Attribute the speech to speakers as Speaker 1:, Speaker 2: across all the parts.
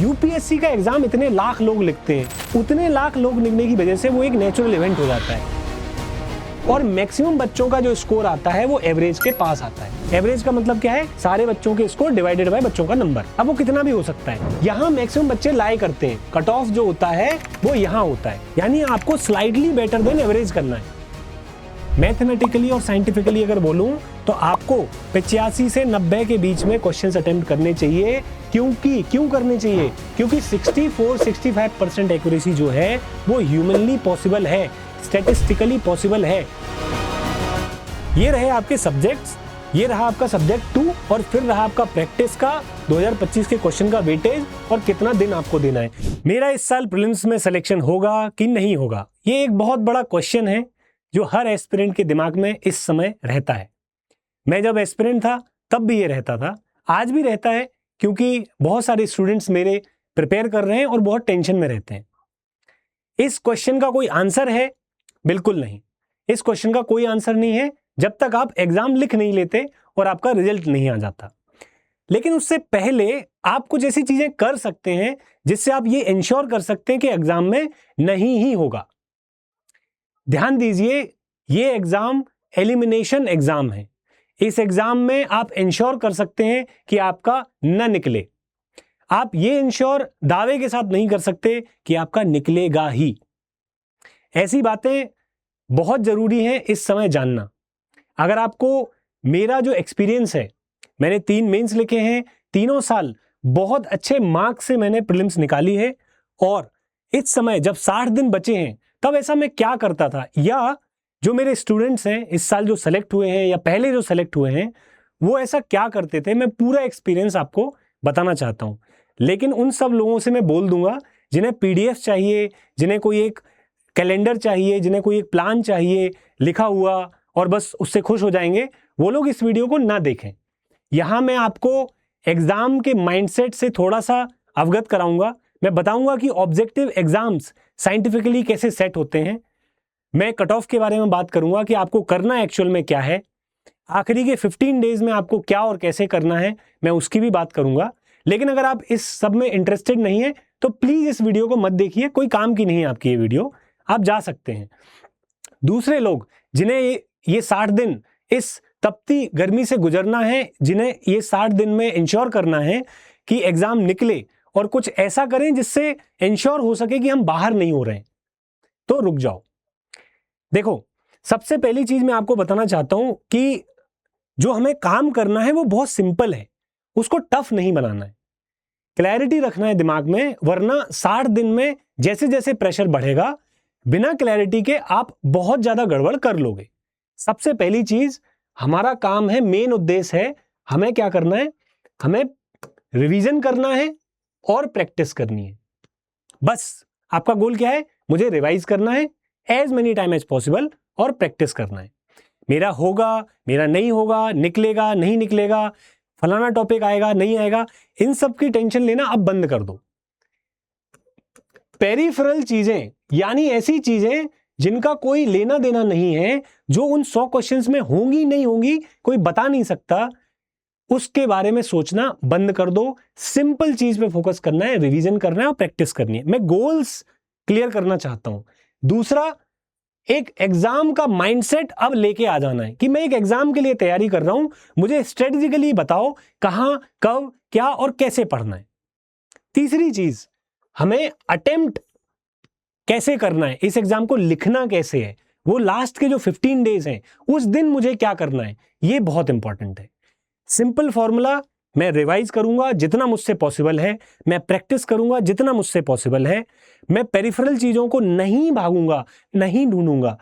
Speaker 1: UPSC का exam इतने लाख लोग लिखते हैं, उतने लाख लोग लिखने की वजह से वो एक नेचुरल इवेंट हो जाता है और मैक्सिमम बच्चों का जो स्कोर आता है वो एवरेज के पास आता है। एवरेज का मतलब क्या है? सारे बच्चों के स्कोर डिवाइडेड बाय बच्चों का नंबर। अब वो कितना भी हो सकता है। यहाँ मैक्सिमम बच्चे लाई करते हैं, कट ऑफ जो होता है वो यहाँ होता है, यानी आपको स्लाइडली बेटर देन एवरेज करना है। मैथमेटिकली और साइंटिफिकली अगर बोलूं तो आपको 85 से 90 के बीच में क्वेश्चंस अटेम्प्ट करने चाहिए। क्यों करने चाहिए? क्योंकि 64-65% एक्यूरेसी जो है वो ह्यूमनली पॉसिबल है, स्टैटिस्टिकली पॉसिबल है। ये रहे आपके सब्जेक्ट्स, ये रहा आपका सब्जेक्ट 2 और फिर रहा आपका प्रैक्टिस का 2025 के क्वेश्चन का वेटेज और कितना दिन आपको देना है। मेरा इस साल प्रीलिम्स में सिलेक्शन होगा कि नहीं होगा, ये एक बहुत बड़ा क्वेश्चन है जो हर एस्पिरेंट के दिमाग में इस समय रहता है। मैं जब एस्पिरेंट था तब भी ये रहता था, आज भी रहता है, क्योंकि बहुत सारे स्टूडेंट्स मेरे प्रिपेयर कर रहे हैं और बहुत टेंशन में रहते हैं। इस क्वेश्चन का कोई आंसर है? बिल्कुल नहीं। इस क्वेश्चन का कोई आंसर नहीं है जब तक आप एग्जाम लिख नहीं लेते और आपका रिजल्ट नहीं आ जाता। लेकिन उससे पहले आप कुछ ऐसी चीजें कर सकते हैं जिससे आप ये इंश्योर कर सकते हैं कि एग्जाम में नहीं ही होगा। ध्यान दीजिए, ये एग्जाम एलिमिनेशन एग्जाम है। इस एग्जाम में आप इंश्योर कर सकते हैं कि आपका न निकले। आप ये इंश्योर दावे के साथ नहीं कर सकते कि आपका निकलेगा ही। ऐसी बातें बहुत जरूरी हैं इस समय जानना। अगर आपको मेरा जो एक्सपीरियंस है, मैंने 3 मेंस लिखे हैं, तीनों साल बहुत अच्छे मार्क्स से मैंने प्रीलिम्स निकाली है, और इस समय जब 60 दिन बचे हैं तब ऐसा मैं क्या करता था, या जो मेरे स्टूडेंट्स हैं इस साल जो सेलेक्ट हुए हैं या पहले जो सेलेक्ट हुए हैं वो ऐसा क्या करते थे, मैं पूरा एक्सपीरियंस आपको बताना चाहता हूं। लेकिन उन सब लोगों से मैं बोल दूंगा जिन्हें पीडीएफ चाहिए, जिन्हें कोई एक कैलेंडर चाहिए, जिन्हें कोई एक प्लान चाहिए लिखा हुआ और बस उससे खुश हो जाएंगे, वो लोग इस वीडियो को ना देखें। यहां मैं आपको एग्जाम के माइंडसेट से थोड़ा सा अवगत कराऊंगा। मैं बताऊंगा कि ऑब्जेक्टिव एग्जाम्स साइंटिफिकली कैसे सेट होते हैं। मैं कट ऑफ के बारे में बात करूंगा कि आपको करना एक्चुअल में क्या है। आखिरी के 15 डेज में आपको क्या और कैसे करना है, मैं उसकी भी बात करूंगा। लेकिन अगर आप इस सब में इंटरेस्टेड नहीं है तो प्लीज इस वीडियो को मत देखिए, कोई काम की नहीं है आपकी ये वीडियो, आप जा सकते हैं। दूसरे लोग जिन्हें ये 60 दिन इस तपती गर्मी से गुजरना है, जिन्हें ये 60 दिन में इंश्योर करना है कि एग्जाम निकले और कुछ ऐसा करें जिससे इंश्योर हो सके कि हम बाहर नहीं हो रहे हैं, तो रुक जाओ। देखो, सबसे पहली चीज मैं आपको बताना चाहता हूं कि जो हमें काम करना है वो बहुत सिंपल है, उसको टफ नहीं बनाना है। क्लैरिटी रखना है दिमाग में, वरना 60 दिन में जैसे जैसे प्रेशर बढ़ेगा, बिना क्लैरिटी के आप बहुत ज्यादा गड़बड़ कर लोगे। सबसे पहली चीज, हमारा काम है, मेन उद्देश्य है, हमें क्या करना है, हमें रिवीजन करना है और प्रैक्टिस करनी है। बस आपका गोल क्या है? मुझे रिवाइज करना है as many time as possible और प्रैक्टिस करना है। मेरा होगा, मेरा नहीं होगा, निकलेगा नहीं निकलेगा, फलाना टॉपिक आएगा नहीं आएगा, इन सब की टेंशन लेना अब बंद कर दो। पेरिफेरल चीजें, यानी ऐसी चीजें जिनका कोई लेना देना नहीं है, जो उन 100 क्वेश्चंस में होंगी नहीं होंगी कोई बता नहीं सकता, उसके बारे में सोचना बंद कर दो। सिंपल चीज पे फोकस करना है, रिवीजन करना है और प्रैक्टिस करनी है। मैं गोल्स क्लियर करना चाहता हूं। दूसरा, एक एग्जाम का माइंडसेट अब लेके आ जाना है कि मैं एक एग्जाम के लिए तैयारी कर रहा हूं, मुझे स्ट्रेटेजिकली बताओ कहां, कब, क्या और कैसे पढ़ना है। तीसरी चीज, हमें अटेम्प्ट कैसे करना है, इस एग्जाम को लिखना कैसे है, वो लास्ट के जो 15 डेज हैं उस दिन मुझे क्या करना है, ये बहुत इंपॉर्टेंट है। सिंपल फॉर्मूला, मैं रिवाइज करूंगा जितना मुझसे पॉसिबल है, मैं प्रैक्टिस करूंगा जितना मुझसे पॉसिबल है, मैं पेरिफेरल चीजों को नहीं भागूंगा, नहीं ढूंढूंगा,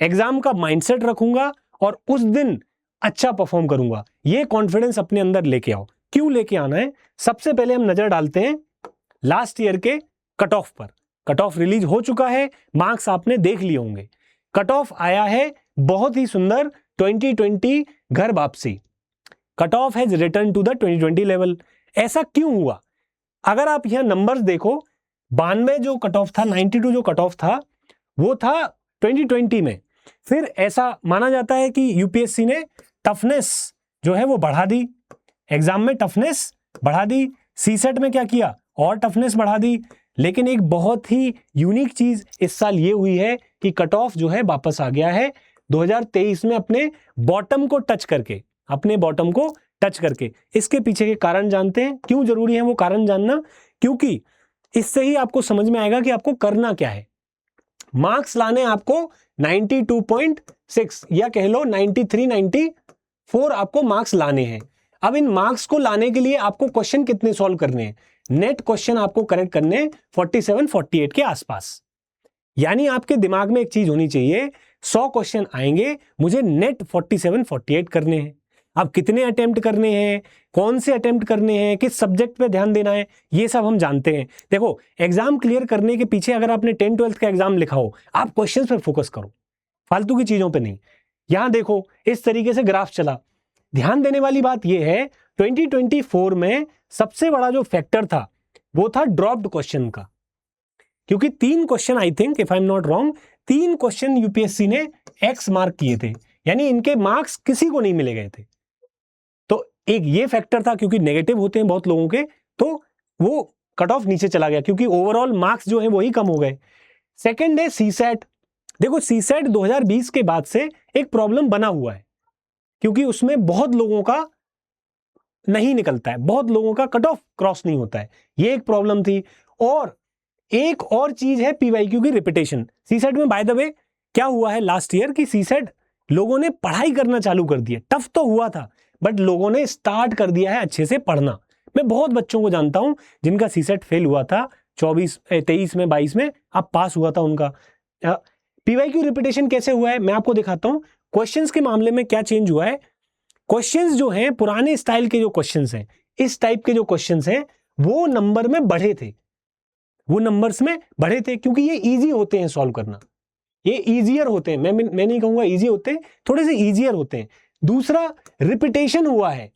Speaker 1: एग्जाम का माइंडसेट रखूंगा और उस दिन अच्छा परफॉर्म करूंगा। ये कॉन्फिडेंस अपने अंदर लेके आओ। क्यों लेके आना है? सबसे पहले हम नजर डालते हैं लास्ट ईयर के कट ऑफ पर। कट ऑफ रिलीज हो चुका है, मार्क्स आपने देख लिए होंगे। कट ऑफ आया है बहुत ही सुंदर, 2020 घर वापसी। Cut off has return to the 2020 level. ऐसा क्यों हुआ? अगर आप यहां नंबर्स देखो, 92 जो कट ऑफ था, 92 जो कट ऑफ था, वो था 2020 में। फिर ऐसा माना जाता है कि यूपीएससी ने टफनेस जो है वो बढ़ा दी, एग्जाम में टफनेस बढ़ा दी। सीसेट में क्या किया? और टफनेस बढ़ा दी, लेकिन एक बहुत ही यूनिक चीज इस साल ये हुई है कि कट ऑफ जो है वापस आ गया है 2023 में अपने बॉटम को टच करके, अपने बॉटम को टच करके। इसके पीछे के कारण जानते हैं, क्यों जरूरी है वो कारण जानना, क्योंकि इससे ही आपको समझ में आएगा कि आपको करना क्या है। मार्क्स लाने आपको 92.6 या कह लो 93, 94 आपको मार्क्स लाने हैं। अब इन मार्क्स को लाने के लिए आपको क्वेश्चन कितने सॉल्व करने हैं? नेट क्वेश्चन आपको करेक्ट करने 47, 48 के आसपास। यानी आपके दिमाग में एक चीज होनी चाहिए, 100 क्वेश्चन आएंगे, मुझे नेट 47, 48 करने हैं। अब कितने अटेम्प्ट करने हैं, कौन से अटेम्प्ट करने हैं, किस सब्जेक्ट पे ध्यान देना है, ये सब हम जानते हैं। देखो, एग्जाम क्लियर करने के पीछे अगर आपने 10, 12 का एग्जाम लिखा हो, आप क्वेश्चंस पे फोकस करो, फालतू की चीजों पे नहीं। यहां देखो, इस तरीके से ग्राफ चला। ध्यान देने वाली बात यह है, 2024 में सबसे बड़ा जो फैक्टर था वो था ड्रॉप्ड क्वेश्चन का, क्योंकि 3 question, I think if I am not wrong, 3 question UPSC ने एक्स मार्क किए थे, यानी इनके मार्क्स किसी को नहीं मिले गए थे। तो एक ये फैक्टर था, क्योंकि नेगेटिव होते हैं बहुत लोगों के, तो वो कट ऑफ नीचे चला गया, क्योंकि ओवरऑल मार्क्स जो है वही कम हो गए। सेकंड है सीसेट। देखो, सीसेट 2020 के बाद से एक प्रॉब्लम बना हुआ है, क्योंकि उसमें बहुत लोगों का नहीं निकलता है, बहुत लोगों का कट ऑफ क्रॉस नहीं होता है, ये एक प्रॉब्लम थी। और एक और चीज है पीवाईक्यू की रिपीटेशन। सीसेट में बाय द वे क्या हुआ है लास्ट ईयर कि सीसेट लोगों ने पढ़ाई करना चालू कर दिया। टफ तो हुआ था, बट लोगों ने स्टार्ट कर दिया है अच्छे से पढ़ना। मैं बहुत बच्चों को जानता हूं जिनका सीसेट फेल हुआ था 23 में, 22 में, अब पास हुआ था उनका। पीवाईक्यू रिपीटेशन कैसे हुआ है मैं आपको दिखाता हूं। क्वेश्चंस के मामले में क्या चेंज हुआ है, क्वेश्चंस जो हैं, पुराने स्टाइल के जो क्वेश्चंस हैं, इस टाइप के जो क्वेश्चंस हैं, वो नंबर में बढ़े थे, वो नंबर्स में बढ़े थे, क्योंकि ये इजी होते हैं सॉल्व करना, ये इजियर होते हैं। मैं नहीं कहूंगा इजी होते हैं, थोड़े से इजियर होते हैं। दूसरा, रिपीटेशन हुआ है।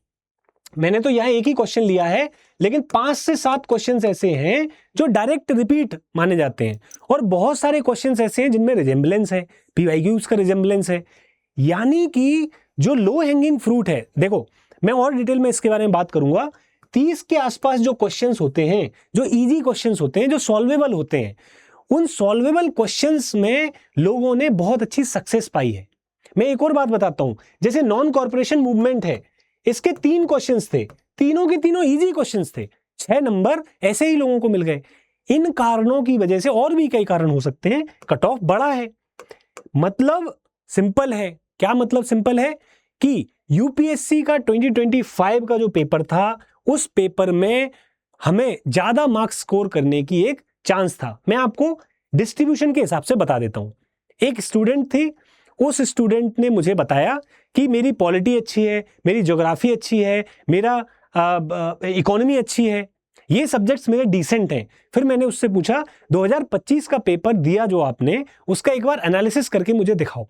Speaker 1: मैंने तो यहां एक ही क्वेश्चन लिया है, लेकिन 5 से 7 क्वेश्चंस ऐसे हैं जो डायरेक्ट रिपीट माने जाते हैं, और बहुत सारे क्वेश्चंस ऐसे हैं जिनमें रिजेम्बलेंस है, पीवाईक्यूज का रिजेम्बलेंस है। यानी कि जो लो हैंगिंग फ्रूट है, देखो मैं और डिटेल में इसके बारे में बात करूंगा। 30 के आसपास जो क्वेश्चंस होते हैं, जो इजी क्वेश्चंस होते हैं, जो सॉल्वेबल होते हैं, उन सॉल्वेबल क्वेश्चंस में लोगों ने बहुत अच्छी सक्सेस पाई है। मैं एक और बात बताता हूं, जैसे नॉन कॉर्पोरेशन मूवमेंट है, इसके 3 क्वेश्चंस थे, तीनों के तीनों इजी क्वेश्चंस थे, 6 नंबर ऐसे ही लोगों को मिल गए। इन कारणों की वजह से, और भी कई कारण हो सकते हैं, कट ऑफ बड़ा है। मतलब सिंपल है, क्या मतलब सिंपल है कि यूपीएससी का 2025 का जो पेपर था, उस पेपर में हमें ज्यादा मार्क्स स्कोर करने की एक चांस था। मैं आपको डिस्ट्रीब्यूशन के हिसाब से बता देता हूं। एक स्टूडेंट थी, उस स्टूडेंट ने मुझे बताया कि मेरी पॉलिटी अच्छी है, मेरी ज्योग्राफी अच्छी है, मेरा इकोनॉमी अच्छी है, ये सब्जेक्ट्स मेरे डिसेंट हैं। फिर मैंने उससे पूछा 2025 का पेपर दिया जो आपने, उसका एक बार एनालिसिस करके मुझे दिखाओ।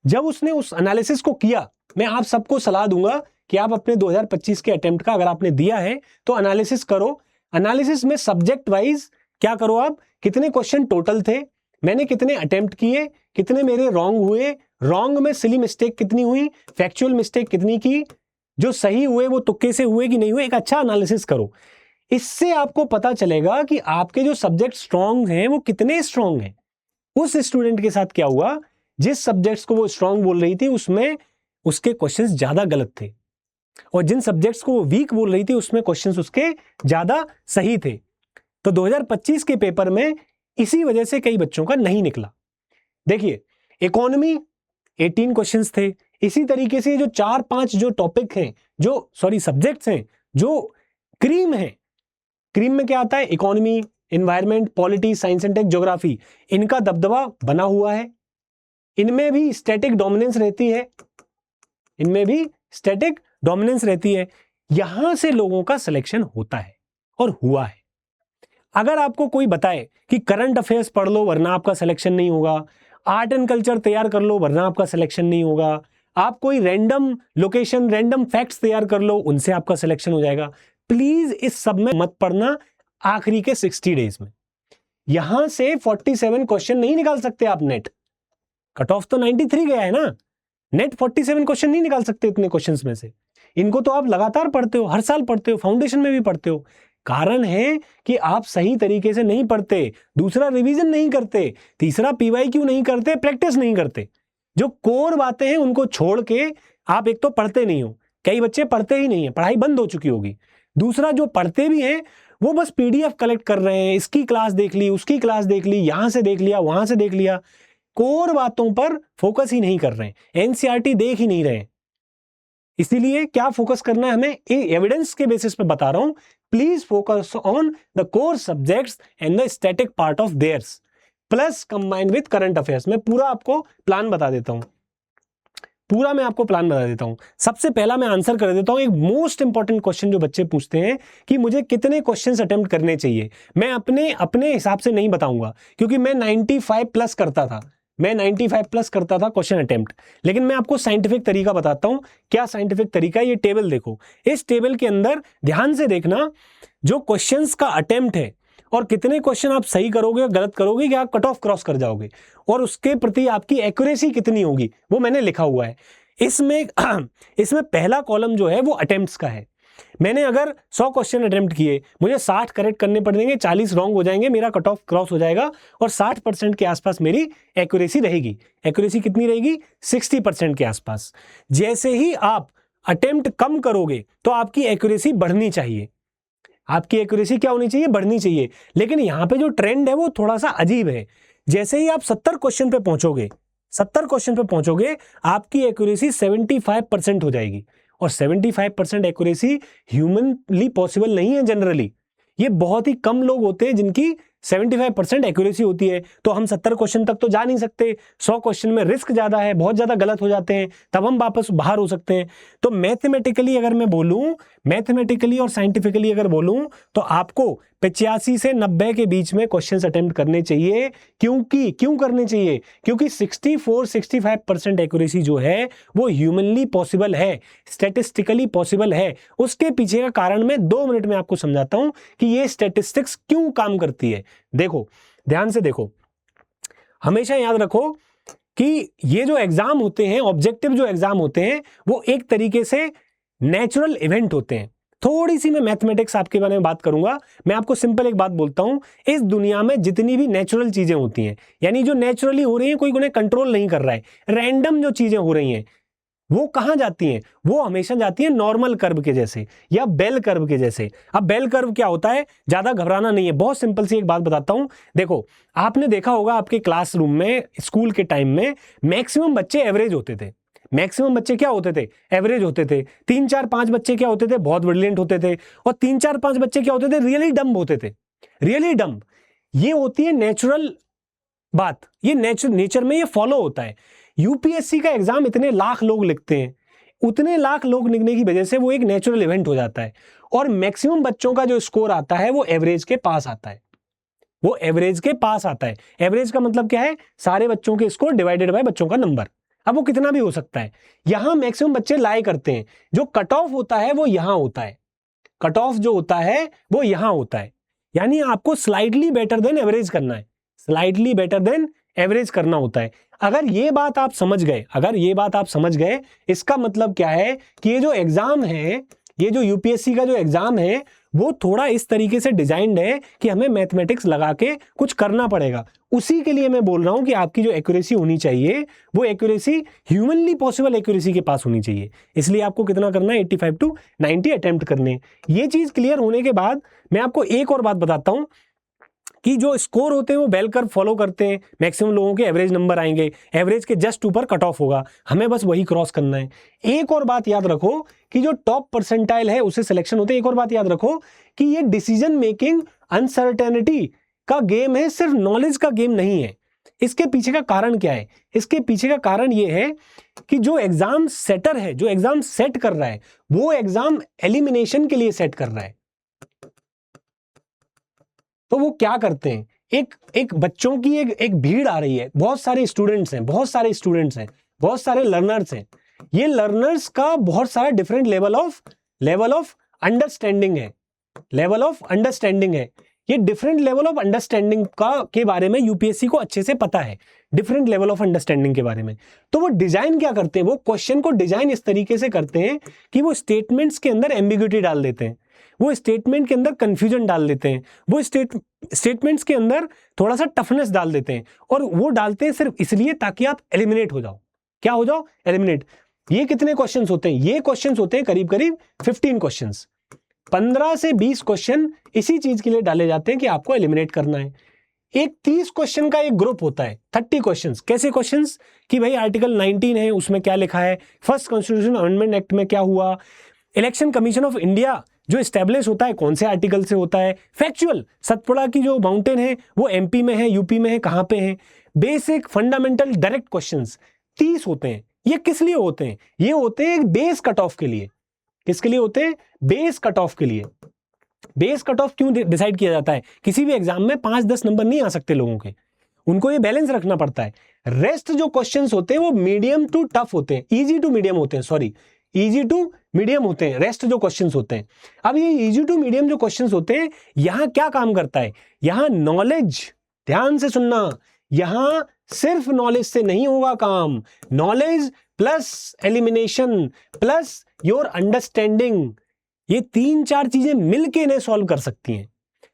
Speaker 1: जब उसने उस एनालिसिस को किया, मैं आप सबको सलाह दूंगा कि आप अपने 2025 के अटेम्प्ट का अगर आपने दिया है तो एनालिसिस करो। एनालिसिस में सब्जेक्ट वाइज क्या करो, आप कितने क्वेश्चन टोटल थे, मैंने कितने अटेम्प्ट किए, कितने मेरे रॉन्ग हुए, रॉन्ग में सिली मिस्टेक कितनी हुई, फैक्चुअल मिस्टेक कितनी की, जो सही हुए वो तुक्के से हुए कि नहीं हुए, एक अच्छा एनालिसिस करो। इससे आपको पता चलेगा कि आपके जो सब्जेक्ट स्ट्रांग हैं वो कितने स्ट्रांग हैं। उस स्टूडेंट के साथ क्या हुआ, जिस सब्जेक्ट्स को वो स्ट्रांग बोल रही थी उसमें उसके क्वेश्चंस ज्यादा गलत थे, और जिन सब्जेक्ट्स को वो वीक बोल रही थी उसमें क्वेश्चंस उसके ज्यादा सही थे। तो 2025 के पेपर में इसी वजह से कई बच्चों का नहीं निकला। देखिए, इकोनॉमी 18 क्वेश्चंस थे। इसी तरीके से जो 4-5 जो टॉपिक हैं, जो सब्जेक्ट्स हैं, जो क्रीम है, क्रीम में क्या आता है, economy, environment, polity, science and tech, geography, इनका दबदबा बना हुआ है। इनमें भी स्टैटिक डोमिनेंस रहती है, इनमें भी स्टैटिक डोमिनेंस रहती है। यहां से लोगों का सिलेक्शन होता है और हुआ है। अगर आपको कोई बताए कि करंट अफेयर्स पढ़ लो वरना आपका सिलेक्शन नहीं होगा, आर्ट एंड कल्चर तैयार कर लो वरना आपका सिलेक्शन नहीं होगा, आप कोई रैंडम लोकेशन, रैंडम फैक्ट्स तैयार कर लो, उनसे आपका सिलेक्शन हो जाएगा, प्लीज इस सब में मत पढ़ना। आखिरी के 60 डेज में यहां से 47 क्वेश्चन नहीं निकाल सकते आप नेट। कट ऑफ तो 93 गया है ना, नेट 47 क्वेश्चन नहीं निकाल सकते इतने क्वेश्चंस में से। इनको तो आप लगातार पढ़ते हो, हर साल पढ़ते हो, फाउंडेशन में भी पढ़ते हो। कारण है कि आप सही तरीके से नहीं पढ़ते, दूसरा रिवीजन नहीं करते, तीसरा PYQ नहीं करते, प्रैक्टिस नहीं करते। जो कोर बातें हैं उनको छोड़ के आप एक तो पढ़ते नहीं हो, कई बच्चे पढ़ते ही नहीं है, पढ़ाई बंद हो चुकी होगी। दूसरा जो पढ़ते भी हैं वो बस PDF कलेक्ट कर रहे हैं, इसकी क्लास देख ली, उसकी क्लास देख ली, यहां से देख लिया, वहां से देख लिया, कोर बातों पर फोकस ही नहीं कर रहे हैं, NCERT देख ही नहीं रहे हैं। इसीलिए क्या फोकस करना है हमें, एविडेंस के बेसिस पे बता रहा हूं, please focus on the core subjects and the static part of theirs plus combined with current affairs. मैं पूरा आपको प्लान बता देता हूं, सबसे पहला मैं आंसर कर देता हूं एक मोस्ट इंपॉर्टेंट क्वेश्चन जो बच्चे पूछते हैं कि मुझे कितने क्वेश्चंस अटेम्प्ट करने चाहिए। मैं अपने हिसाब से नहीं बताऊंगा, क्योंकि मैं 95 प्लस करता था, क्वेश्चन अटेम्प्ट। लेकिन मैं आपको साइंटिफिक तरीका बताता हूं। क्या साइंटिफिक तरीका? ये टेबल देखो, इस टेबल के अंदर ध्यान से देखना, जो क्वेश्चंस का अटेम्प्ट है और कितने क्वेश्चन आप सही करोगे, गलत करोगे, कि आप कट ऑफ क्रॉस कर जाओगे, और उसके प्रति आपकी एक्यूरेसी कितनी होगी, वो मैंने लिखा हुआ है इसमें। इसमें पहला कॉलम जो है वो अटेम्प्ट्स का है। मैंने अगर 100 क्वेश्चन अटेम्प्ट किए, मुझे 60 करेक्ट करने पड़ेंगे, 40 रॉन्ग हो जाएंगे, मेरा कट ऑफ क्रॉस हो जाएगा और 60% के आसपास मेरी एक्यूरेसी रहेगी। एक्यूरेसी कितनी रहेगी? 60% के आसपास। जैसे ही आप अटेम्प्ट कम करोगे तो आपकी एक्यूरेसी बढ़नी चाहिए। आपकी एक्यूरेसी क्या होनी चाहिए? बढ़नी चाहिए। लेकिन यहां पे जो ट्रेंड है वो थोड़ा सा अजीब है। जैसे ही आप 70 क्वेश्चन पे पहुंचोगे, आपकी एक्यूरेसी 75% हो जाएगी। और 75% एक्यूरेसी ह्यूमनली पॉसिबल नहीं है जनरली। ये बहुत ही कम लोग होते हैं जिनकी 75% एक्यूरेसी होती है। तो हम 70 क्वेश्चन तक तो जा नहीं सकते, 100 क्वेश्चन में रिस्क ज्यादा है, बहुत ज्यादा गलत हो जाते हैं, तब हम वापस बाहर हो सकते हैं। तो मैथमेटिकली अगर मैं बोलूं, मैथमेटिकली और साइंटिफिकली अगर बोलूं, तो आपको 85 से 90 के बीच में क्वेश्चंस अटेम्प्ट करने चाहिए। क्यों करने चाहिए? क्योंकि 64-65% एक्यूरेसी जो है वो ह्यूमनली पॉसिबल है, स्टैटिस्टिकली पॉसिबल है। उसके पीछे का कारण मैं 2 मिनट में आपको समझाता हूं कि ये स्टैटिस्टिक्स क्यों काम करती है। देखो, ध्यान से देखो, हमेशा याद रखो कि ये जो एग्जाम होते हैं, ऑब्जेक्टिव जो एग्जाम होते हैं, वो एक तरीके से नेचुरल इवेंट होते हैं। थोड़ी सी मैं मैथमेटिक्स आपके बारे में बात करूंगा। मैं आपको सिंपल एक बात बोलता हूं, इस दुनिया में जितनी भी नेचुरल चीजें होती हैं, यानी जो नेचुरली हो रही हैं, कोई उन्हें कंट्रोल नहीं कर रहा है, रैंडम जो चीजें हो रही हैं, वो कहां जाती हैं? वो हमेशा जाती है नॉर्मल कर्व के जैसे या बेल कर्व के जैसे। अब बेल कर्व क्या होता है? ज्यादा घबराना नहीं है, बहुत सिंपल सी एक बात बताता हूं। देखो, आपने देखा होगा आपके क्लासरूम में, स्कूल के टाइम में मैक्सिमम बच्चे एवरेज होते थे। मैक्सिमम बच्चे क्या होते थे? एवरेज होते थे। 3, 4, 5 बच्चे क्या होते थे? बहुत ब्रिलियंट होते थे। और 3, 4, 5 बच्चे क्या होते थे? रियली डम्ब होते थे। रियली डम्ब, ये होती है नेचुरल बात, ये नेचर में ये फॉलो होता है। यूपीएससी का एग्जाम इतने लाख लोग लिखते हैं, उतने लाख लोग लिखने की वजह से वो एक नेचुरल इवेंट हो जाता है। और मैक्सिमम बच्चों का जो स्कोर आता है वो एवरेज के पास आता है। एवरेज का मतलब क्या है? सारे बच्चों के स्कोर डिवाइडेड बाय बच्चों का नंबर। अब वो कितना भी हो सकता है। यहां मैक्सिमम बच्चे लाई करते हैं। जो कट ऑफ होता है वो यहां होता है, कट ऑफ जो होता है वो यहां होता है। यानी आपको स्लाइटली बेटर देन एवरेज करना है, स्लाइटली बेटर देन एवरेज करना होता है। अगर ये बात आप समझ गए, इसका मतलब क्या है कि ये जो एग्जाम है, ये जो यूपीएससी का जो एग्जाम है, वो थोड़ा इस तरीके से डिजाइन्ड है कि हमें मैथमेटिक्स लगा के कुछ करना पड़ेगा। उसी के लिए मैं बोल रहा हूं कि आपकी जो एक्यूरेसी होनी चाहिए, वो एक्यूरेसी ह्यूमनली पॉसिबल एक्यूरेसी के पास होनी चाहिए। इसलिए आपको कितना करना है? 85 to 90 अटेम्प्ट करने। ये चीज क्लियर होने के बाद मैं आपको एक और बात बताता हूं कि जो स्कोर होते हैं वो बेल कर्व फॉलो करते हैं। मैक्सिमम लोगों के एवरेज नंबर आएंगे, एवरेज के जस्ट ऊपर कट ऑफ होगा, हमें बस वही क्रॉस करना है। एक और बात याद रखो कि जो टॉप परसेंटाइल है उससे सिलेक्शन होते हैं। एक और बात याद रखो कि ये डिसीजन मेकिंग अनसर्टेनिटी का गेम है, सिर्फ नॉलेज का गेम नहीं है। इसके पीछे का कारण क्या है? इसके पीछे का कारण ये है कि जो एग्जाम सेटर है, जो एग्जाम सेट कर रहा है, वो एग्जाम एलिमिनेशन के लिए सेट कर रहा है। तो वो क्या करते हैं? एक बच्चों की एक भीड़ आ रही है, बहुत सारे स्टूडेंट्स हैं, बहुत सारे लर्नर्स हैं। ये लर्नर्स का बहुत सारा डिफरेंट लेवल ऑफ अंडरस्टैंडिंग है, ये डिफरेंट लेवल ऑफ अंडरस्टैंडिंग के बारे में यूपीएससी को अच्छे से पता है, डिफरेंट लेवल ऑफ अंडरस्टैंडिंग के बारे में। तो वो डिजाइन क्या करते हैं, वो क्वेश्चन को डिजाइन इस तरीके से करते हैं कि वो स्टेटमेंट्स के अंदर एम्बिग्यूटी डाल देते हैं, वो स्टेटमेंट के अंदर कंफ्यूजन डाल देते हैं, वो स्टेटमेंट्स के अंदर थोड़ा सा टफनेस डाल देते हैं, और वो डालते हैं सिर्फ इसलिए ताकि आप एलिमिनेट हो जाओ। क्या हो जाओ? एलिमिनेट। ये कितने क्वेश्चंस होते हैं? ये क्वेश्चंस होते हैं करीब करीब 15 क्वेश्चंस। 15 से 20 क्वेश्चन इसी चीज के लिए डाले जाते हैं कि आपको एलिमिनेट करना है। एक 30 क्वेश्चन का एक ग्रुप होता है, 30 क्वेश्चंस। कैसे क्वेश्चंस? कि भाई आर्टिकल 19 है, उसमें क्या लिखा है, फर्स्ट कॉन्स्टिट्यूशन अमेंडमेंट एक्ट में क्या हुआ, इलेक्शन कमीशन ऑफ इंडिया जो एस्टेब्लिश होता है कौन से आर्टिकल से होता है, फैक्चुअल सतपुड़ा की जो माउंटेन है वो एमपी में है, यूपी में है, कहां पे है, बेसिक फंडामेंटल डायरेक्ट क्वेश्चंस 30 होते हैं। ये किस लिए होते हैं? ये होते हैं बेस कट ऑफ के लिए। किसके लिए होते हैं? बेस कट ऑफ के लिए। बेस कट ऑफ क्यों डिसाइड किया जाता है? किसी भी एग्जाम में 5-10 नंबर नहीं आ सकते लोगों के, उनको ये बैलेंस रखना पड़ता है। रेस्ट जो क्वेश्चंस होते हैं वो मीडियम टू टफ होते हैं, इजी टू मीडियम होते हैं, सॉरी इजी टू मीडियम होते हैं रेस्ट जो क्वेश्चंस होते हैं। अब ये इजी टू मीडियम जो क्वेश्चंस होते हैं, यहां क्या काम करता है? यहां नॉलेज, ध्यान से सुनना, यहां सिर्फ नॉलेज से नहीं होगा काम। Knowledge plus elimination plus your understanding, ये 3-4 चीजें मिलके इन्हें सॉल्व कर सकती हैं।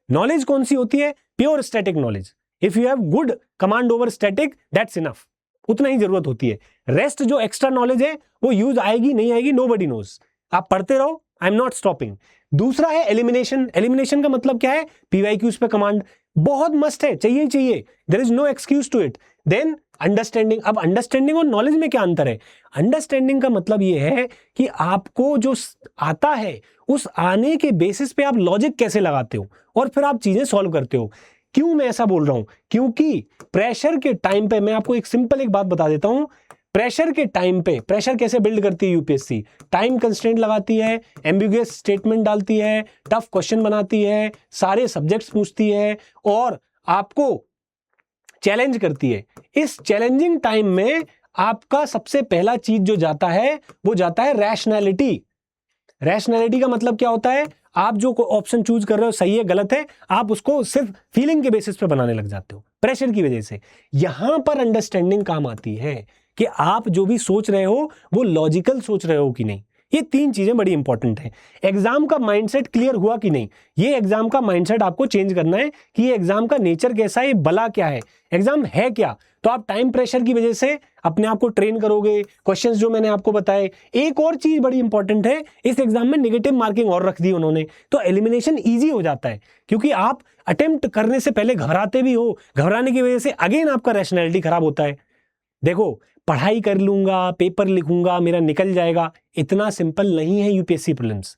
Speaker 1: नॉलेज कौन सी होती है? Pure static knowledge. If you have good command over static, that's enough, उतना ही जरूरत होती है। रेस्ट जो एक्स्ट्रा नॉलेज है वो यूज आएगी नहीं आएगी नोबडी नोज, आप पढ़ते रहो, आई एम नॉट स्टॉपिंग। दूसरा है एलिमिनेशन। एलिमिनेशन का मतलब क्या है? पीवाईक्यूज पे कमांड बहुत मस्ट है, चाहिए ही चाहिए, there is no excuse to it. Then understanding. अब अंडरस्टैंडिंग और नॉलेज में क्या अंतर है? अंडरस्टैंडिंग का मतलब ये है कि आपको जो आता है उस आने के बेसिस पे आप लॉजिक कैसे लगाते हो और फिर आप चीजें सॉल्व करते हो। क्यों मैं ऐसा बोल रहा हूं? क्योंकि प्रेशर के टाइम पे, मैं आपको एक सिंपल एक बात बता देता हूं, प्रेशर के टाइम पे, प्रेशर कैसे बिल्ड करती है यूपीएससी? टाइम कंस्ट्रेंट लगाती है, एम्बिगुअस स्टेटमेंट डालती है, टफ क्वेश्चन बनाती है, सारे सब्जेक्ट्स पूछती है और आपको चैलेंज करती है। इस चैलेंजिंग टाइम में आपका सबसे पहला चीज जो जाता है वो जाता है रैशनैलिटी। रैशनैलिटी का मतलब क्या होता है? आप जो ऑप्शन चूज कर रहे हो सही है गलत है, आप उसको सिर्फ फीलिंग के बेसिस पे बनाने लग जाते हो प्रेशर की वजह से। यहां पर अंडरस्टैंडिंग काम आती है कि आप जो भी सोच रहे हो वो लॉजिकल सोच रहे हो कि नहीं। ये 3 चीजें बड़ी इंपॉर्टेंट है। एग्जाम का माइंडसेट क्लियर हुआ कि नहीं, ये एग्जाम का माइंडसेट आपको चेंज करना है कि ये एग्जाम का नेचर कैसा है, ये बला क्या है, एग्जाम है क्या। तो आप टाइम प्रेशर की वजह से अपने आप को ट्रेन करोगे, क्वेश्चंस जो मैंने आपको बताए। एक और चीज बड़ी इंपॉर्टेंट है, इस एग्जाम में नेगेटिव मार्किंग और रख दी उन्होंने, तो एलिमिनेशन ईजी हो जाता है क्योंकि आप अटेम्प्ट करने से पहले घबराते भी हो, घबराने की वजह से अगेन आपका रैशनैलिटी खराब होता है। देखो, पढ़ाई कर लूंगा, पेपर लिखूंगा, मेरा निकल जाएगा, इतना सिंपल नहीं है यूपीएससी प्रीलिम्स।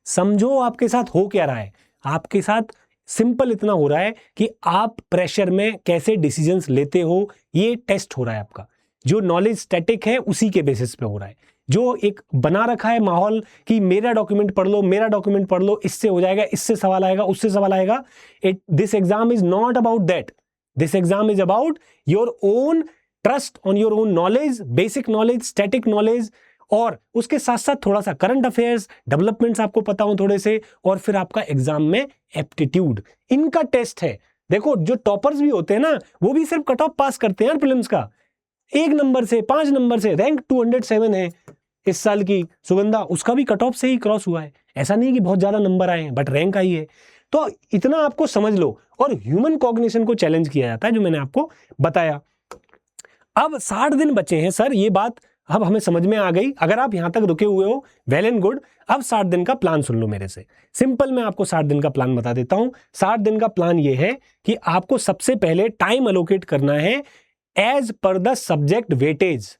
Speaker 1: समझो आपके साथ हो क्या रहा है। आपके साथ सिंपल इतना हो रहा है कि आप प्रेशर में कैसे डिसीजंस लेते हो, ये टेस्ट हो रहा है आपका। जो नॉलेज स्टैटिक है उसी के बेसिस पे हो रहा है। जो एक बना रखा है माहौल कि मेरा डॉक्यूमेंट पढ़ लो, मेरा डॉक्यूमेंट पढ़ लो, इससे हो जाएगा, इससे सवाल आएगा, उससे सवाल आएगा, this exam is not about that. This exam is about your own trust on your own knowledge, basic knowledge, static knowledge, और उसके साथ साथ थोड़ा सा करंट अफेयर्स डेवलपमेंट्स आपको पता हो थोड़े से, और फिर आपका एग्जाम में एप्टीट्यूड, इनका टेस्ट है। देखो, जो टॉपर्स भी होते हैं ना, वो भी सिर्फ कट ऑफ पास करते हैं प्रीलिम्स का, 1 नंबर से, 5 नंबर से। रैंक 207 है इस साल की सुगंधा, उसका भी कट ऑफ से ही क्रॉस हुआ है। ऐसा नहीं कि बहुत ज्यादा नंबर आए हैं, बट रैंक आई है। तो इतना आपको समझ लो। और ह्यूमन कॉग्निशन को चैलेंज किया जाता है, जो मैंने आपको बताया। अब 60 दिन बचे हैं सर, ये बात अब हमें समझ में आ गई। अगर आप यहां तक रुके हुए हो, वेल एंड गुड। अब 60 दिन का प्लान सुन लो मेरे से। सिंपल मैं आपको 60 दिन का प्लान बता देता हूं। 60 दिन का प्लान ये है कि आपको सबसे पहले टाइम अलोकेट करना है as per the subject weightage.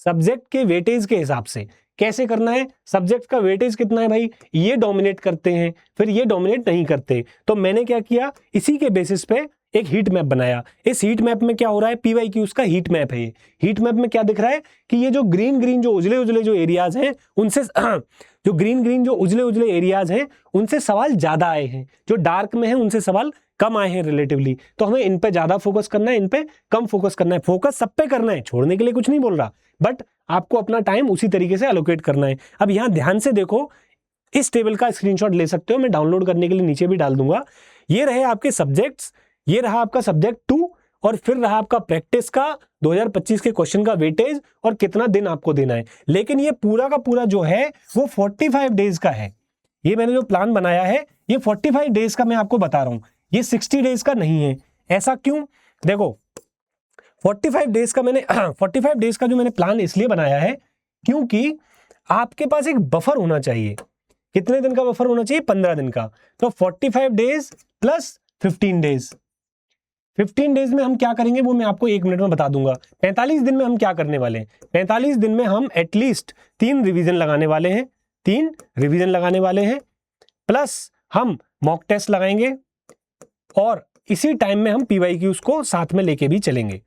Speaker 1: Subject के वेटेज के हिसाब से कैसे करना है? सब्जेक्ट का वेटेज कितना है भाई? ये डोमिनेट करते हैं, फिर ये डोमिनेट नहीं करते। तो मैंने क्या किया, इसी के बेसिस पे एक हीट मैप बनाया। इस हीट मैप में क्या हो रहा है? पीवाईक्यूज का हीट मैप है। हीट मैप में क्या दिख रहा है कि ये जो ग्रीन ग्रीन जो उजले उजले जो एरियाज हैं, उनसे जो ग्रीन ग्रीन जो उजले उजले एरियाज हैं, उनसे सवाल ज्यादा आए हैं। जो डार्क में है उनसे सवाल कम आए हैं रिलेटिवली। तो हमें इन पे ज्यादा फोकस करना है, इन पे कम फोकस करना है। फोकस सब पे करना है, छोड़ने के लिए कुछ नहीं बोल रहा, बट आपको अपना टाइम उसी तरीके से एलोकेट करना है। अब यहां ध्यान से देखो, इस टेबल का स्क्रीनशॉट ले सकते हो, मैं डाउनलोड करने के लिए नीचे भी डाल दूंगा। ये रहे आपके सब्जेक्ट्स, ये रहा आपका सब्जेक्ट 2 और फिर रहा आपका प्रैक्टिस का 2025 के क्वेश्चन का वेटेज और कितना दिन आपको देना है। लेकिन ये पूरा का पूरा जो है वो 45 डेज का है। ये मैंने जो प्लान बनाया है ये 45 डेज का मैं आपको बता रहा हूं, ये 60 डेज का नहीं है। ऐसा क्यों? देखो 45 डेज का मैंने 45 डेज का जो मैंने प्लान इसलिए बनाया है क्योंकि आपके पास एक बफर होना चाहिए। कितने दिन का बफर होना चाहिए? 15 दिन का। तो 45 डेज प्लस 15 डेज, 15 डेज में हम क्या करेंगे वो मैं आपको 1 मिनट में बता दूंगा। 45 दिन में हम क्या करने वाले हैं? 45 दिन में हम एटलीस्ट 3 रिवीजन लगाने वाले हैं, 3 रिवीजन लगाने वाले हैं, प्लस हम मॉक टेस्ट लगाएंगे और इसी टाइम में हम पीवाईक्यूज को साथ में लेके भी चलेंगे।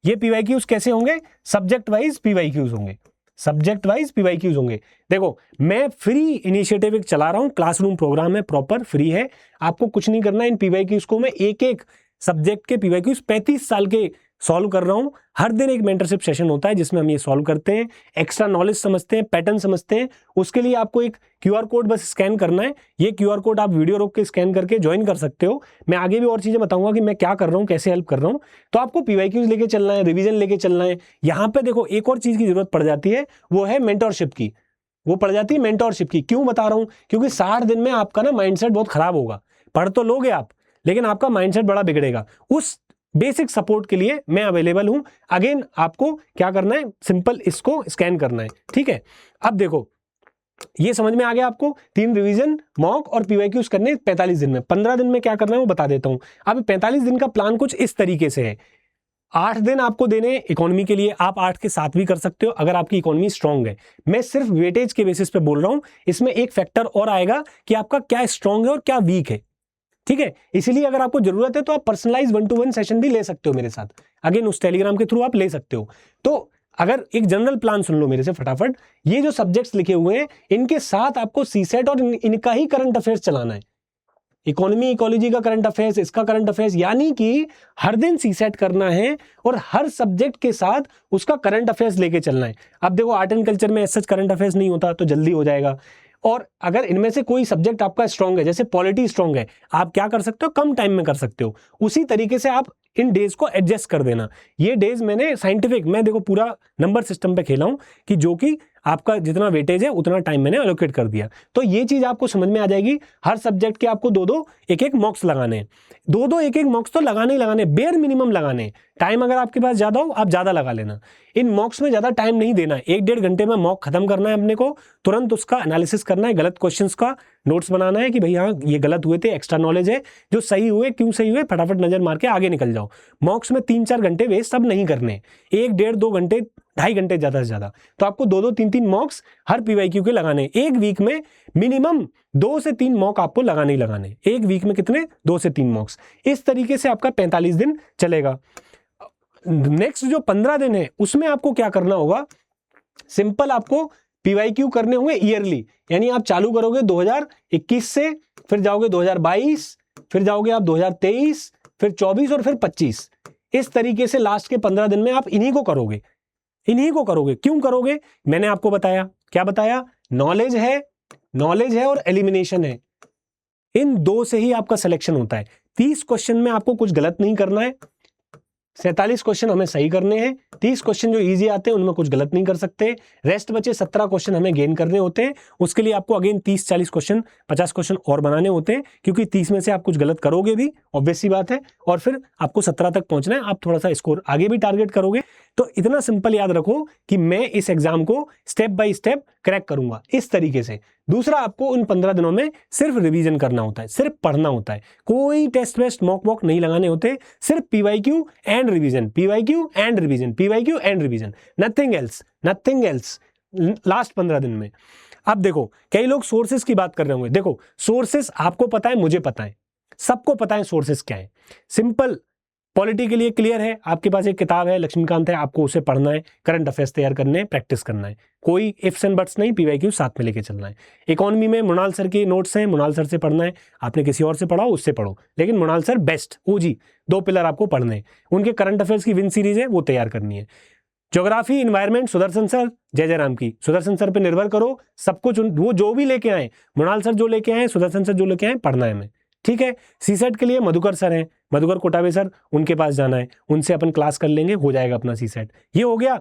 Speaker 1: ये पीवाईक्यूज कैसे होंगे? सब्जेक्ट वाइज पीवाईक्यूज होंगे, सब्जेक्ट वाइज पीवाईक्यूज होंगे। देखो मैं फ्री इनिशिएटिव एक चला रहा हूं, क्लासरूम प्रोग्राम है, प्रॉपर फ्री है, आपको कुछ नहीं करना। इन पीवाईक्यूज को मैं एक एक सब्जेक्ट के पीवाईक्यूज 35 साल के सॉल्व कर रहा हूं। हर दिन एक मेंटरशिप सेशन होता है जिसमें हम ये सॉल्व करते हैं, एक्स्ट्रा नॉलेज समझते हैं, पैटर्न समझते हैं। उसके लिए आपको एक क्यूआर कोड बस स्कैन करना है। ये क्यूआर कोड आप वीडियो रोक के स्कैन करके ज्वाइन कर सकते हो। मैं आगे भी और चीजें बताऊंगा कि मैं क्या कर रहा हूं, कैसे हेल्प कर रहा हूं। तो आपको पीवाईक्यूज लेके चलना है, रिवीजन लेके चलना है। यहाँ पे देखो एक और चीज की जरूरत पड़ जाती है, वो है मेंटरशिप की। वो पड़ जाती है मेंटरशिप की। क्यों बता रहा हूं? क्योंकि 60 दिन में आपका ना माइंडसेट बहुत खराब होगा। पढ़ तो लोगे आप लेकिन आपका माइंडसेट बड़ा बिगड़ेगा। उस बेसिक सपोर्ट के लिए मैं अवेलेबल हूं। अगेन आपको क्या करना है? सिंपल इसको स्कैन करना है, ठीक है। अब देखो ये समझ में आ गया आपको। 3 रिवीजन, मॉक और पीवाईक्यूज करने 45 दिन में। 15 दिन में क्या करना है वो बता देता हूं। अब 45 दिन का प्लान कुछ इस तरीके से है। 8 दिन आपको देने इकोनॉमी के लिए, आप 8 के 7 भी कर सकते हो अगर आपकी इकोनॉमी स्ट्रांग है। मैं सिर्फ वेटेज के बेसिस पे बोल रहा हूं। इसमें एक फैक्टर और आएगा कि आपका क्या स्ट्रांग है और क्या वीक है, ठीक है। इसीलिए अगर आपको जरूरत है तो आप पर्सनलाइज 1-to-1 सेशन भी ले सकते हो मेरे साथ। अगेन उस टेलीग्राम के थ्रू आप ले सकते हो। तो अगर एक जनरल प्लान सुन लो मेरे से फटाफट, ये जो सब्जेक्ट्स लिखे हुए हैं इनके साथ आपको सीसेट और इनका ही करंट अफेयर्स चलाना है। इकोनॉमी, इकोलॉजी का करंट अफेयर्स, इसका करंट अफेयर्स, यानी कि हर दिन सीसेट करना है और हर सब्जेक्ट के साथ उसका करंट अफेयर्स लेके चलना है। अब देखो आर्ट एंड कल्चर में सच करंट अफेयर्स नहीं होता तो जल्दी हो जाएगा। और अगर इनमें से कोई सब्जेक्ट आपका स्ट्रांग है, जैसे पॉलिटी स्ट्रांग है, आप क्या कर सकते हो? कम टाइम में कर सकते हो। उसी तरीके से आप इन डेज को एडजस्ट कर देना। ये डेज मैंने साइंटिफिक, मैं देखो पूरा नंबर सिस्टम पे खेला हूं कि जो कि आपका जितना वेटेज है उतना टाइम मैंने एलोकेट कर दिया। तो ये चीज आपको समझ में आ जाएगी। हर सब्जेक्ट के आपको 2-2 एक-एक मॉक्स लगाने हैं। 2-2 एक-एक मॉक्स तो लगाने ही लगाने, बेयर मिनिमम लगाने। टाइम अगर आपके पास ज्यादा हो आप ज्यादा लगा लेना। इन मॉक्स में ज्यादा टाइम नहीं देना। 1-1.5 घंटे में मॉक खत्म करना है अपने को, तुरंत उसका एनालिसिस करना है, गलत क्वेश्चंस का नोट्स बनाना है कि भाई हाँ ये गलत हुए थे, एक्स्ट्रा नॉलेज है, जो सही हुए क्यों सही हुए फटाफट नजर मार के आगे निकल जाओ। मॉक्स में 3-4 घंटे वेस्ट सब नहीं करने, 1-1.5-2 घंटे, 2.5 घंटे ज्यादा से ज्यादा। तो आपको 2-2 3-3 मॉक्स हर पीवाईक्यू के लगाने। एक वीक में मिनिमम 2 से 3 मॉक आपको लगाने ही लगाने। एक वीक में कितने? 2 से 3 मॉक्स। इस तरीके से आपका 45 दिन चलेगा। नेक्स्ट जो 15 दिन है उसमें आपको क्या करना होगा? सिंपल आपको पीवाईक्यू करने होंगे ईयरली, यानी आप चालू करोगे 2021 से, फिर जाओगे 2022, फिर जाओगे आप 2023, फिर 24 और फिर 25। इस तरीके से लास्ट के 15 दिन में आप इन्हीं को करोगे, इन्हीं को करोगे। क्यों करोगे? मैंने आपको बताया, क्या बताया? नॉलेज है और एलिमिनेशन है। इन 2 से ही आपका सिलेक्शन होता है। 30 क्वेश्चन में आपको कुछ गलत नहीं करना है, 47 क्वेश्चन हमें सही करने हैं। 30 क्वेश्चन जो इजी आते हैं उनमें कुछ गलत नहीं कर सकते। रेस्ट बचे 17 क्वेश्चन हमें गेन करने होते हैं। उसके लिए आपको अगेन 30-40 क्वेश्चन, 50 क्वेश्चन और बनाने होते हैं, क्योंकि 30 में से आप कुछ गलत करोगे भी, ऑब्वियस सी बात है। और फिर आपको 17 तक पहुंचना है, आप थोड़ा सा स्कोर आगे भी टारगेट करोगे। तो इतना सिंपल याद रखो कि मैं इस एग्जाम को स्टेप बाय स्टेप क्रैक करूंगा इस तरीके से। दूसरा, आपको उन 15 दिनों में सिर्फ रिवीजन करना होता है, सिर्फ पढ़ना होता है। कोई टेस्ट वेस्ट मॉक वॉक नहीं लगाने होते, सिर्फ PYQ and revision, PYQ and revision, PYQ and revision, nothing else, nothing else last 15 दिन में। अब देखो कई लोग सोर्सेस की बात कर रहे होंगे। देखो सोर्सेस आपको पता है, मुझे पता है, सबको पता है सोर्सेस क्या है। सिंपल पॉलिटी के लिए क्लियर है, आपके पास एक किताब है लक्ष्मीकांत है, आपको उसे पढ़ना है, करंट अफेयर्स तैयार करने हैं, प्रैक्टिस करना है, कोई इफ्स एंड बट्स नहीं, पीवाईक्यू साथ में लेके चलना है। इकोनॉमी में मृणाल सर के नोट्स हैं, मृणाल सर से पढ़ना है, आपने किसी और से पढ़ाओ उससे पढ़ो, लेकिन मृणाल सर बेस्ट ओजी, 2 पिलर आपको पढ़ने हैं। उनके करंट अफेयर्स की विन सीरीज है वो तैयार करनी है। ज्योग्राफी इन्वायरमेंट सुदर्शन सर, जय राम की, सुदर्शन सर पे निर्भर करो, सब कुछ वो जो भी लेके आए, मृणाल सर जो लेके आए, सुदर्शन सर जो लेके आए, पढ़ना है हमें, ठीक है। सीसेट के लिए मधुकर सर हैं, मधुकर कोटावे सर, उनके पास जाना है, उनसे अपन क्लास कर लेंगे, हो जाएगा अपना सीसेट। ये हो गया।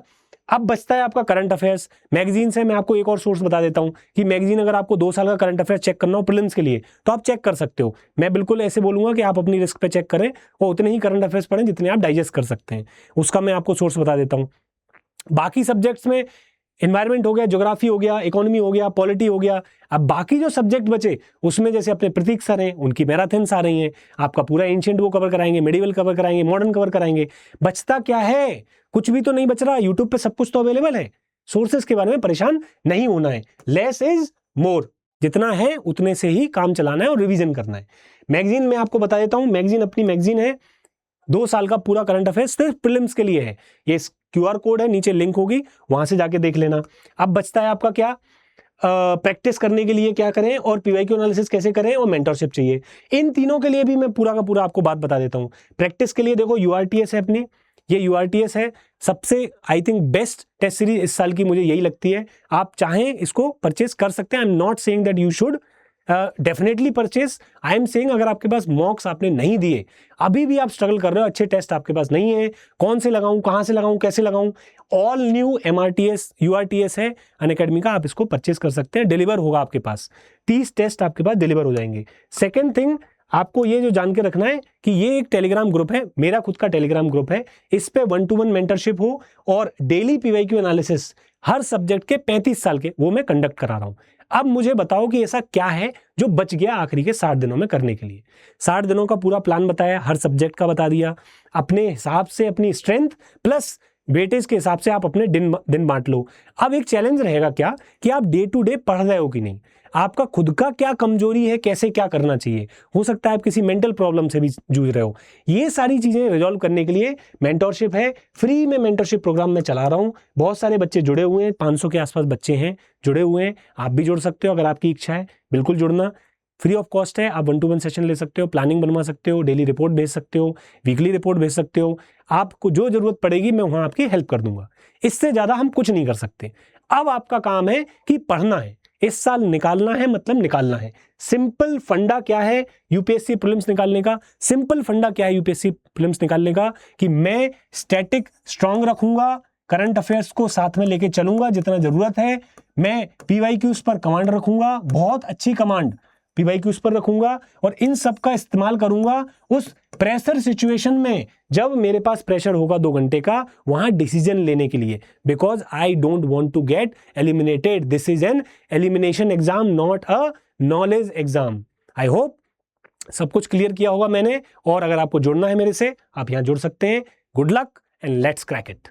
Speaker 1: अब बचता है आपका करंट अफेयर्स। मैगजीन से मैं आपको एक और सोर्स बता देता हूं कि मैगजीन अगर आपको 2 साल का करंट अफेयर्स चेक करना हो प्रीलिम्स के लिए तो आप चेक कर सकते हो। मैं बिल्कुल ऐसे बोलूंगा कि आप अपनी रिस्क पे चेक करें और उतने ही करंट अफेयर्स पढ़ें जितने आप डाइजेस्ट कर सकते हैं, उसका मैं आपको सोर्स बता देता हूं। बाकी सब्जेक्ट्स में एनवायरमेंट हो गया, ज्योग्राफी हो गया, इकोनॉमी हो गया, पॉलिटी हो गया। अब बाकी जो सब्जेक्ट बचे उसमें जैसे अपने प्रतीक सर हैं, उनकी मैराथन्स आ रही हैं, आपका पूरा एंशिएंट वो कवर कराएंगे, मेडिवल कवर कराएंगे, मॉडर्न कवर कराएंगे। बचता क्या है? कुछ भी तो नहीं बच रहा। यूट्यूब पे सब कुछ तो अवेलेबल है। सोर्सेस के बारे में परेशान नहीं होना है। लेस इज मोर, जितना है उतने से ही काम चलाना है और रिवीजन करना है। मैगजीन में आपको बता देता हूं, मैगजीन अपनी मैगजीन है 2 साल का पूरा करंट अफेयर्स सिर्फ प्रीलिम्स के लिए है। ये QR कोड है, नीचे लिंक होगी, वहां से जाके देख लेना। अब बचता है आपका क्या, प्रैक्टिस करने के लिए क्या करें और PYQ एनालिसिस कैसे करें और मेंटरशिप चाहिए। इन तीनों के लिए भी मैं पूरा का पूरा आपको बात बता देता हूं। प्रैक्टिस के लिए देखो URTS है अपनी, ये URTS है सबसे I think best test series इस साल की, मुझे यही लगती है। आप चाहें इसको परचेस कर सकते हैं। I am not saying that you should definitely purchase. I am saying अगर आपके पास मॉक्स आपने नहीं दिए, अभी भी आप स्ट्रगल कर रहे हो, अच्छे टेस्ट आपके पास नहीं है, कौन से लगाऊं, कहां से लगाऊं, कैसे लगाऊं, ऑल न्यू MRTS URTS है अनअकैडमी का, आप इसको परचेस कर सकते हैं। डिलीवर होगा आपके पास, 30 टेस्ट आपके पास डिलीवर हो जाएंगे। सेकेंड थिंग आपको ये जो जान के रखना है कि ये एक टेलीग्राम ग्रुप है, मेरा खुद का टेलीग्राम ग्रुप है। इस पे 1-to-1 मेंटरशिप हो और डेली PYQ एनालिसिस हर सब्जेक्ट के 35 साल के वो मैं कंडक्ट करा रहा हूं। अब मुझे बताओ कि ऐसा क्या है जो बच गया आखिरी के 60 दिनों में करने के लिए। 60 दिनों का पूरा प्लान बताया, हर सब्जेक्ट का बता दिया, अपने हिसाब से अपनी स्ट्रेंथ प्लस वेटेज के हिसाब से आप अपने दिन बांट लो। अब एक चैलेंज रहेगा क्या कि आप डे टू डे पढ़ रहे हो कि नहीं, आपका खुद का क्या कमजोरी है, कैसे क्या करना चाहिए। हो सकता है आप किसी मेंटल प्रॉब्लम से भी जूझ रहे हो। ये सारी चीजें रिजॉल्व करने के लिए मेंटरशिप है, फ्री में मेंटरशिप प्रोग्राम मैं चला रहा हूं। बहुत सारे बच्चे जुड़े हुए हैं, 500 के आसपास बच्चे हैं जुड़े हुए हैं। आप भी जुड़ सकते हो अगर आपकी इच्छा है, बिल्कुल जुड़ना, फ्री ऑफ कॉस्ट है। आप 1-to-1 सेशन ले सकते हो, प्लानिंग बनवा सकते हो, डेली रिपोर्ट भेज सकते हो, वीकली रिपोर्ट भेज सकते हो। आपको जो जरूरत पड़ेगी मैं वहां आपकी हेल्प कर दूंगा। इससे ज्यादा हम कुछ नहीं कर सकते। अब आपका काम है कि पढ़ना है, इस साल निकालना है, मतलब निकालना है। सिंपल फंडा क्या है यूपीएससी प्रीलिम्स निकालने का? सिंपल फंडा क्या है यूपीएससी प्रीलिम्स निकालने का कि मैं स्टैटिक स्ट्रांग रखूंगा, करंट अफेयर्स को साथ में लेके चलूंगा जितना जरूरत है। मैं PYQs पर कमांड रखूंगा, बहुत अच्छी कमांड PYQs पर रखूंगा और इन सब का इस्तेमाल करूंगा उस प्रेशर सिचुएशन में जब मेरे पास प्रेशर होगा 2 घंटे का, वहां डिसीजन लेने के लिए। Because I don't want to get eliminated. This is an elimination exam, not a knowledge exam. I hope सब कुछ क्लियर किया होगा मैंने। और अगर आपको जुड़ना है मेरे से, आप यहां जुड़ सकते हैं। Good luck and let's crack it.